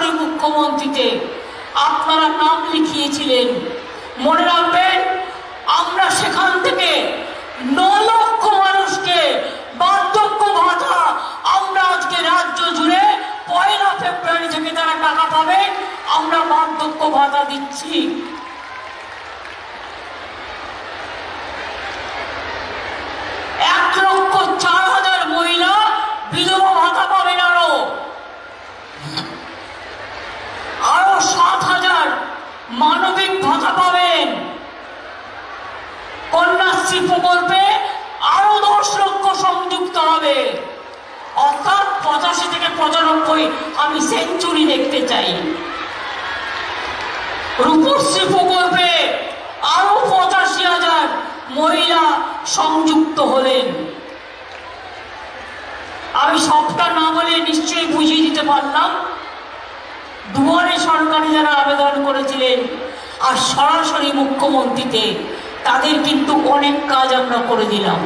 সরাসরি মুখ্যমন্ত্রীতে আপনারা নাম লিখিয়েছিলেন। মনে রাখবেন, আমরা সেখান থেকে 9 লক্ষ মানুষকে বার্ধক্য ভাতা আমরা আজকে রাজ্য জুড়ে 1 ফেব্রুয়ারি থেকে তারা টাকা পাবে, আমরা বার্ধক্য ভাতা দিচ্ছি। লক্ষ 4,000 মহিলা বিধবা ভাতা পাবেন, আরো 7,000 মানবিক ভাতা পাবেন। কন্যাশ্রী প্রকল্পে আরো 10 লক্ষ সংযুক্ত হবে, অর্থাৎ 85 থেকে 95 আমি সেঞ্চুরি দেখতে চাই। রূপশ্রী প্রকল্পে আরো 85,000 মহিলা সংযুক্ত হলেন। আমি সবটা না বলে নিশ্চয়ই বুঝিয়ে দিতে পারলাম। দুয়ারে সরকারি যারা আবেদন করেছিলেন আর সরাসরি মুখ্যমন্ত্রীতে, তাদের কিন্তু অনেক কাজ আমরা করে দিলাম।